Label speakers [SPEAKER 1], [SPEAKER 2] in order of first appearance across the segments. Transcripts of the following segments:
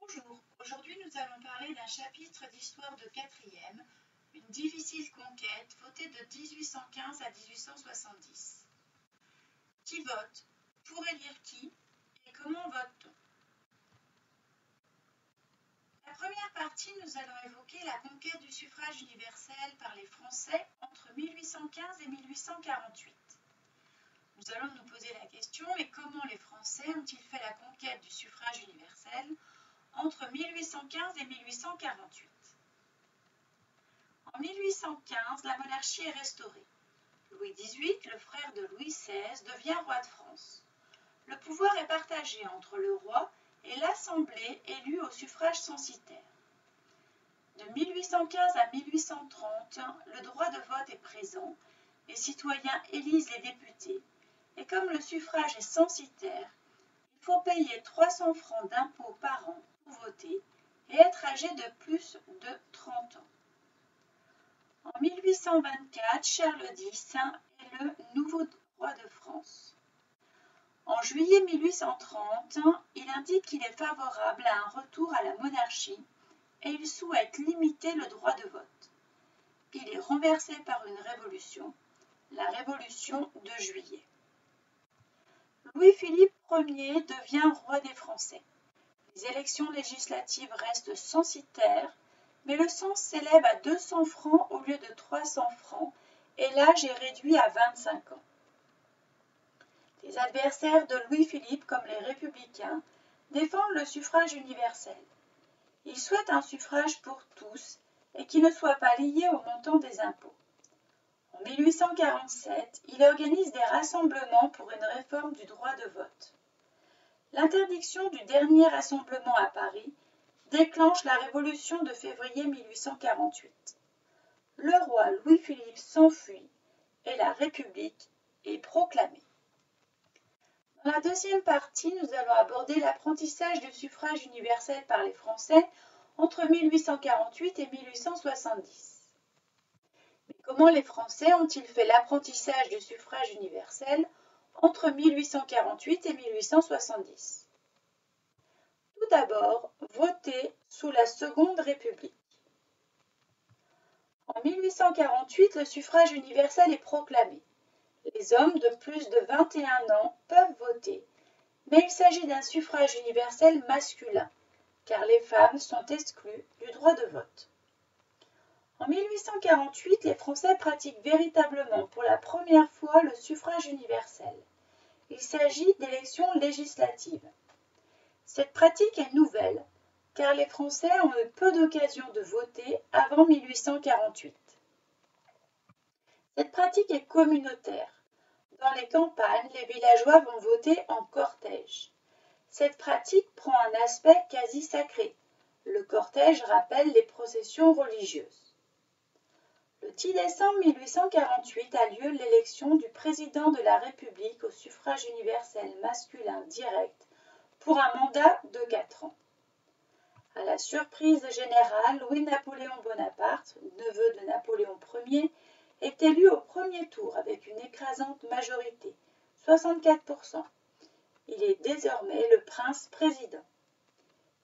[SPEAKER 1] Bonjour, aujourd'hui nous allons parler d'un chapitre d'histoire de 4e, une difficile conquête, votée de 1815 à 1870. Qui vote? Pour élire qui? Et comment vote-t-on? La première partie, nous allons évoquer la conquête du suffrage universel par les Français entre 1815 et 1848. Nous allons nous poser la question, mais comment les Français ont-ils fait la conquête du suffrage universel entre 1815 et 1848. En 1815, la monarchie est restaurée. Louis XVIII, le frère de Louis XVI, devient roi de France. Le pouvoir est partagé entre le roi et l'Assemblée élue au suffrage censitaire. De 1815 à 1830, le droit de vote est présent, les citoyens élisent les députés, et comme le suffrage est censitaire, il faut payer 300 francs d'impôts par an pour voter et être âgé de plus de 30 ans. En 1824, Charles X est le nouveau roi de France. En juillet 1830, il indique qu'il est favorable à un retour à la monarchie et il souhaite limiter le droit de vote. Il est renversé par une révolution, la Révolution de juillet. Louis-Philippe Ier devient roi des Français. Les élections législatives restent censitaires, mais le cens s'élève à 200 francs au lieu de 300 francs et l'âge est réduit à 25 ans. Les adversaires de Louis-Philippe, comme les républicains, défendent le suffrage universel. Ils souhaitent un suffrage pour tous et qui ne soit pas lié au montant des impôts. En 1847, il organise des rassemblements pour une réforme du droit de vote. L'interdiction du dernier rassemblement à Paris déclenche la Révolution de février 1848. Le roi Louis-Philippe s'enfuit et la République est proclamée. Dans la deuxième partie, nous allons aborder l'apprentissage du suffrage universel par les Français entre 1848 et 1870. Mais comment les Français ont-ils fait l'apprentissage du suffrage universel entre 1848 et 1870? Tout d'abord, voter sous la Seconde République. En 1848, le suffrage universel est proclamé. Les hommes de plus de 21 ans peuvent voter, mais il s'agit d'un suffrage universel masculin, car les femmes sont exclues du droit de vote. En 1848, les Français pratiquent véritablement pour la première fois le suffrage universel. Il s'agit d'élections législatives. Cette pratique est nouvelle, car les Français ont eu peu d'occasions de voter avant 1848. Cette pratique est communautaire. Dans les campagnes, les villageois vont voter en cortège. Cette pratique prend un aspect quasi sacré. Le cortège rappelle les processions religieuses. Le 10 décembre 1848 a lieu l'élection du président de la République au suffrage universel masculin direct pour un mandat de 4 ans. À la surprise générale, Louis-Napoléon Bonaparte, neveu de Napoléon Ier, est élu au premier tour avec une écrasante majorité, 64%. Il est désormais le prince-président.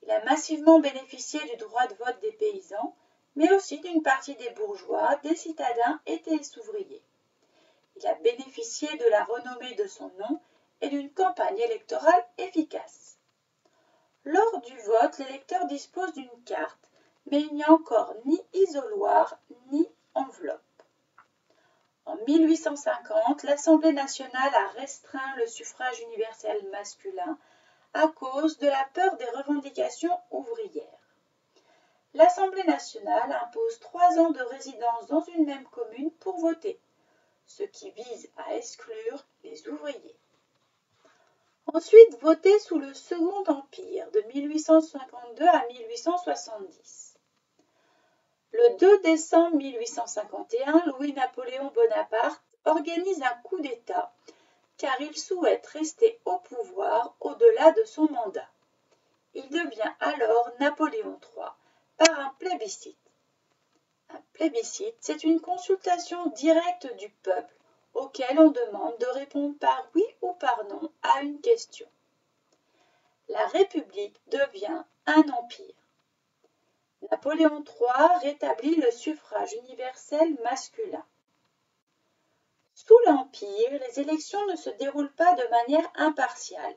[SPEAKER 1] Il a massivement bénéficié du droit de vote des paysans, mais aussi d'une partie des bourgeois, des citadins et des ouvriers. Il a bénéficié de la renommée de son nom et d'une campagne électorale efficace. Lors du vote, l'électeur dispose d'une carte, mais il n'y a encore ni isoloir ni enveloppe. En 1850, l'Assemblée nationale a restreint le suffrage universel masculin à cause de la peur des revendications ouvrières. L'Assemblée nationale impose 3 ans de résidence dans une même commune pour voter, ce qui vise à exclure les ouvriers. Ensuite, voter sous le Second Empire de 1852 à 1870. Le 2 décembre 1851, Louis-Napoléon Bonaparte organise un coup d'État car il souhaite rester au pouvoir au-delà de son mandat. Il devient alors Napoléon III par un plébiscite. Un plébiscite, c'est une consultation directe du peuple auquel on demande de répondre par oui ou par non à une question. La République devient un empire. Napoléon III rétablit le suffrage universel masculin. Sous l'Empire, les élections ne se déroulent pas de manière impartiale.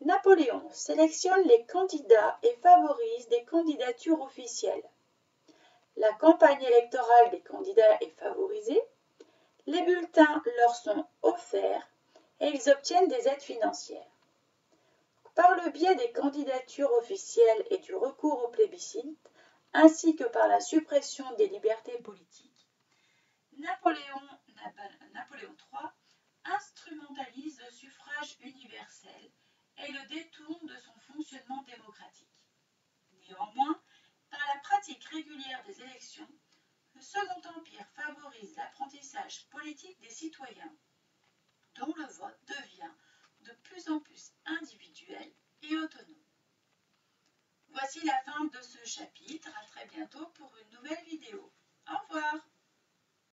[SPEAKER 1] Napoléon sélectionne les candidats et favorise des candidatures officielles. La campagne électorale des candidats est favorisée, les bulletins leur sont offerts et ils obtiennent des aides financières. Par le biais des candidatures officielles et du recours au plébiscite, ainsi que par la suppression des libertés politiques, Napoléon III instrumentalise le suffrage universel et le détourne de son fonctionnement démocratique. Néanmoins, par la pratique régulière des élections, le Second Empire favorise l'apprentissage politique des citoyens, dont le vote devient de plus en plus individuel et autonome. Voici la fin de ce chapitre. À très bientôt pour une nouvelle vidéo.